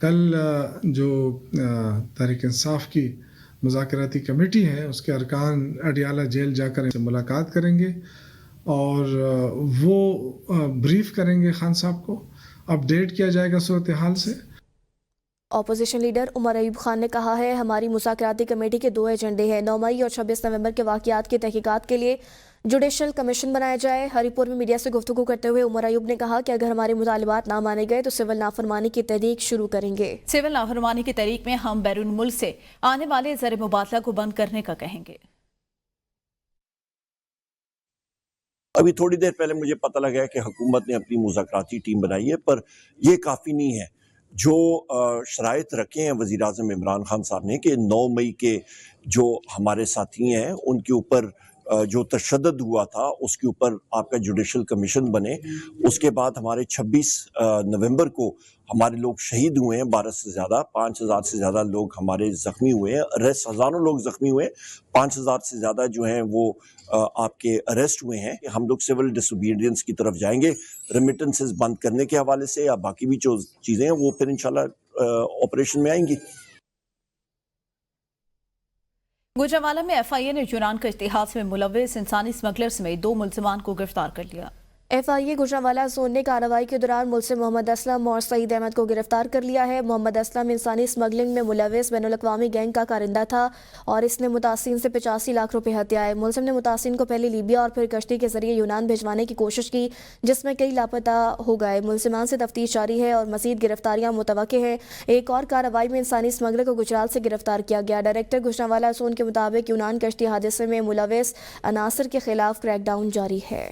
کل جو تحریک انصاف کی مذاکراتی کمیٹی ہے اس کے ارکان اڈیالہ جیل جا کر ملاقات کریں گے اور وہ بریف کریں گے خان صاحب کو، اپڈیٹ کیا جائے گا صورتحال سے۔ اپوزیشن لیڈر عمر ایوب خان نے کہا ہے ہماری مذاکراتی کمیٹی کے 2 ایجنڈے ہیں، 9 مئی اور 26 نومبر کے واقعات کی تحقیقات کے لیے جوڈیشل کمیشن بنایا جائے۔ ہری پور میں میڈیا سے گفتگو کرتے ہوئے عمر ایوب نے کہا کہ اگر ہمارے مطالبات نہ مانے گئے تو سول نافرمانی کی تحریک شروع کریں گے۔ سول نافرمانی کی تحریک میں ہم بیرون ملک سے آنے والے زر مبادلہ کو بند کرنے کا کہیں گے۔ ابھی تھوڑی دیر پہلے مجھے پتہ لگا ہے کہ حکومت نے اپنی مذاکراتی ٹیم بنائی ہے، پر یہ کافی نہیں ہے۔ جو شرائط رکھے ہیں وزیر اعظم عمران خان صاحب نے کہ 9 مئی کے جو ہمارے ساتھی ہیں ان کے اوپر جو تشدد ہوا تھا اس کے اوپر آپ کا جوڈیشل کمیشن بنے، اس کے بعد ہمارے 26 نومبر کو ہمارے لوگ شہید ہوئے ہیں، 12 سے زیادہ 5000 سے زیادہ لوگ ہمارے زخمی ہوئے ہیں، اریسٹ ہزاروں لوگ زخمی ہوئے ہیں، 5000 سے زیادہ جو ہیں وہ آپ کے اریسٹ ہوئے ہیں۔ ہم لوگ سول ڈس اوبیڈینس کی طرف جائیں گے، ریمیٹنسز بند کرنے کے حوالے سے یا باقی بھی جو چیزیں ہیں وہ پھر انشاءاللہ آپریشن میں آئیں گی۔ گوجرانوالہ میں ایف آئی اے نے یونان کا اتحاد میں ملوث انسانی اسمگلر سمیت 2 ملزمان کو گرفتار کر لیا۔ ایف آئی اے گوجرانوالہ زون نے کارروائی کے دوران ملزم محمد اسلم اور سعید احمد کو گرفتار کر لیا ہے۔ محمد اسلم انسانی اسمگلنگ میں ملوث بین الاقوامی گینگ کا کارندہ تھا اور اس نے متاثرین سے 85 لاکھ روپے ہتھیائے۔ ملزم نے متاثرین کو پہلے لیبیا اور پھر کشتی کے ذریعے یونان بھیجوانے کی کوشش کی جس میں کئی لاپتہ ہو گئے۔ ملزمان سے تفتیش جاری ہے اور مزید گرفتاریاں متوقع ہیں۔ ایک اور کارروائی میں انسانی اسمگلر کو گجرات سے گرفتار کیا گیا۔ ڈائریکٹر گوجرانوالہ زون کے مطابق یونان کشتی حادثے میں ملوث عناصر کے خلاف کریک ڈاؤن جاری ہے۔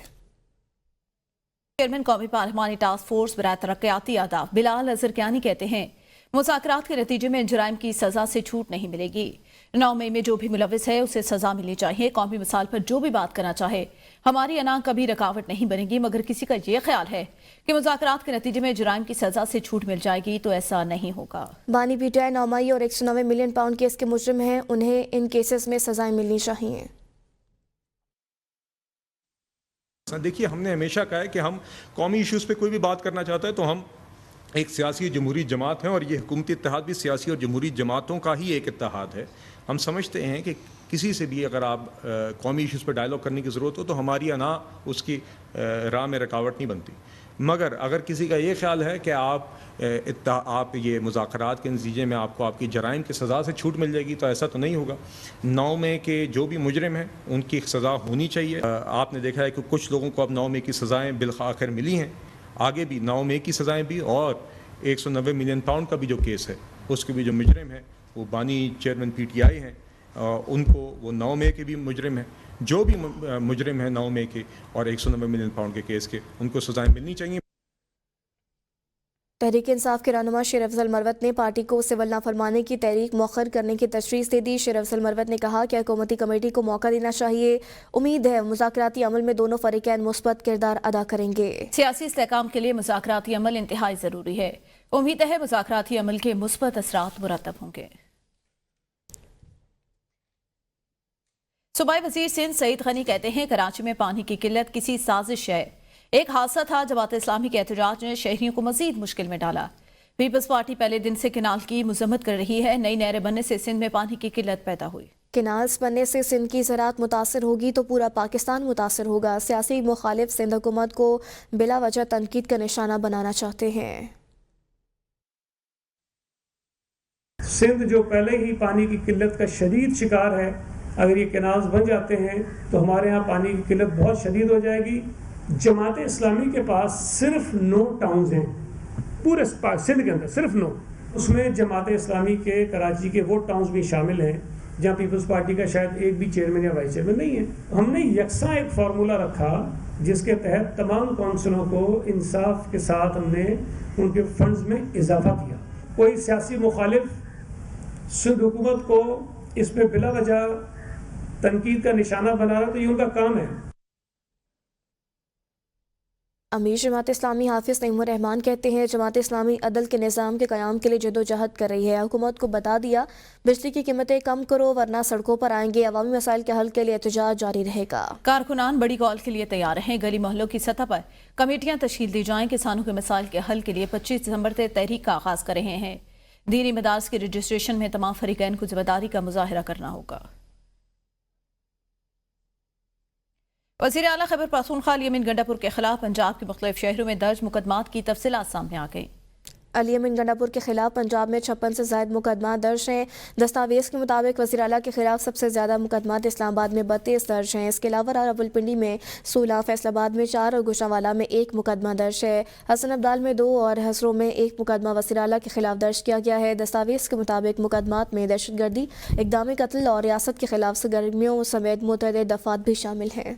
چیئرمین قومی پارلیمانی ٹاسک فورس برائے ترقیاتی اہداف بلال اظہرکیانی کہتے ہیں مذاکرات کے نتیجے میں جرائم کی سزا سے چھوٹ نہیں ملے گی۔ 9 مئی میں جو بھی ملوث ہے اسے سزا ملنی چاہیے۔ قومی مسائل پر جو بھی بات کرنا چاہے ہماری انا کبھی رکاوٹ نہیں بنے گی، مگر کسی کا یہ خیال ہے کہ مذاکرات کے نتیجے میں جرائم کی سزا سے چھوٹ مل جائے گی تو ایسا نہیں ہوگا۔ بانی پی ٹی آئی 9 مئی اور 190 ملین پاؤنڈ کیس کے مجرم ہیں، انہیں ان کیسز میں سزائیں ملنی چاہیے۔ دیکھیے ہم نے ہمیشہ کہا ہے کہ ہم قومی ایشوز پہ کوئی بھی بات کرنا چاہتا ہے تو ہم ایک سیاسی جمہوری جماعت ہیں اور یہ حکومتی اتحاد بھی سیاسی اور جمہوری جماعتوں کا ہی ایک اتحاد ہے۔ ہم سمجھتے ہیں کہ کسی سے بھی اگر آپ قومی ایشوز پہ ڈائلاگ کرنے کی ضرورت ہو تو ہماری انا اس کی راہ میں رکاوٹ نہیں بنتی، مگر اگر کسی کا یہ خیال ہے کہ آپ یہ مذاکرات کے نتیجے میں آپ کو آپ کی جرائم کی سزا سے چھوٹ مل جائے گی تو ایسا تو نہیں ہوگا۔ 9 مئی کے جو بھی مجرم ہیں ان کی سزا ہونی چاہیے۔ آپ نے دیکھا ہے کہ کچھ لوگوں کو اب 9 مئی کی سزائیں بالآخر ملی ہیں، آگے بھی 9 مئی کی سزائیں بھی اور 190 ملین پاؤنڈ کا بھی جو کیس ہے اس کے بھی جو مجرم ہیں وہ بانی چیئرمین پی ٹی آئی ہیں، ان کو وہ 9 مئی کے بھی مجرم ہیں، جو بھی مجرم ہیں 9 مئی کے اور 190 ملین پاؤنڈ کے کیس کے ان کو سزائیں ملنی چاہیے۔ تحریک انصاف کے رہنما شیر افضل مروت نے پارٹی کو سول نافرمانی کی تحریک مؤخر کرنے کی تشخیص دے دی۔ شیر افضل مروت نے کہا کہ حکومتی کمیٹی کو موقع دینا چاہیے، امید ہے مذاکراتی عمل میں دونوں فریقین مثبت کردار ادا کریں گے۔ سیاسی استحکام کے لیے مذاکراتی عمل انتہائی ضروری ہے، امید ہے مذاکراتی عمل کے مثبت اثرات مرتب ہوں گے۔ صوبائی وزیر سندھ سعید غنی کہتے ہیں کراچی میں پانی کی قلت کسی سازش ہے، ایک حادثہ تھا۔ جماعت اسلامی کے احتجاج نے شہریوں کو مزید مشکل میں ڈالا۔ پیپلز پارٹی پہلے دن سے کینال کی مذمت کر رہی ہے، نئی نہریں بننے سے سندھ میں پانی کی قلت پیدا ہوئی۔ کینالز بننے سے سندھ کی زراعت متاثر ہوگی تو پورا پاکستان متاثر ہوگا۔ سیاسی مخالف سندھ حکومت کو بلا وجہ تنقید کا نشانہ بنانا چاہتے ہیں۔ سندھ جو پہلے ہی پانی کی قلت کا شدید شکار ہے، اگر یہ کینالز بن جاتے ہیں تو ہمارے ہاں پانی کی قلت بہت شدید ہو جائے گی۔ جماعت اسلامی کے پاس صرف 9 ٹاؤنز ہیں پورے سندھ کے اندر، صرف 9۔ اس میں جماعت اسلامی کے کراچی کے وہ ٹاؤنز بھی شامل ہیں جہاں پیپلز پارٹی کا شاید ایک بھی چیئرمین یا وائس چیئرمین نہیں ہے۔ ہم نے یکساں ایک فارمولا رکھا جس کے تحت تمام کونسلوں کو انصاف کے ساتھ ہم نے ان کے فنڈز میں اضافہ کیا۔ کوئی سیاسی مخالف سندھ حکومت کو اس پہ بلا وجہ تنقید کا نشانہ بنا رہا تو یہ ان کا کام ہے۔ امیر جماعت اسلامی حافظ نعیم الرحمان کہتے ہیں جماعت اسلامی عدل کے نظام کے قیام کے لیے جدوجہد کر رہی ہے، حکومت کو بتا دیا بجلی کی قیمتیں کم کرو ورنہ سڑکوں پر آئیں گے، عوامی مسائل کے حل کے لیے احتجاج جاری رہے گا۔ کارکنان بڑی کال کے لیے تیار ہیں، گلی محلوں کی سطح پر کمیٹیاں تشکیل دی جائیں، کسانوں کے مسائل کے حل کے لیے 25 دسمبر سے تحریک کا آغاز کر رہے ہیں۔ دینی مدارس کے رجسٹریشن میں تمام فریقین کو ذمہ داری کا مظاہرہ کرنا ہوگا۔ وزیر اعلیٰ خیبر پختونخوا علی امین گنڈاپور کے خلاف پنجاب کے مختلف شہروں میں درج مقدمات کی تفصیلات سامنے آ گئیں۔ علی امین گنڈاپور کے خلاف پنجاب میں 56 سے زائد مقدمات درج ہیں۔ دستاویز کے مطابق وزیر اعلیٰ کے خلاف سب سے زیادہ مقدمات اسلام آباد میں 32 درج ہیں۔ اس کے علاوہ راولپنڈی میں 16، فیصل آباد میں 4 اور گوجرانوالہ میں 1 مقدمہ درج ہے۔ حسن ابدال میں 2 اور ہسرو میں 1 مقدمہ وزیر اعلیٰ کے خلاف درج کیا گیا ہے۔ دستاویز کے مطابق مقدمات میں دہشت گردی، اقدام قتل اور ریاست کے خلاف سرگرمیوں سمیت متعدد دفعات بھی شامل ہیں۔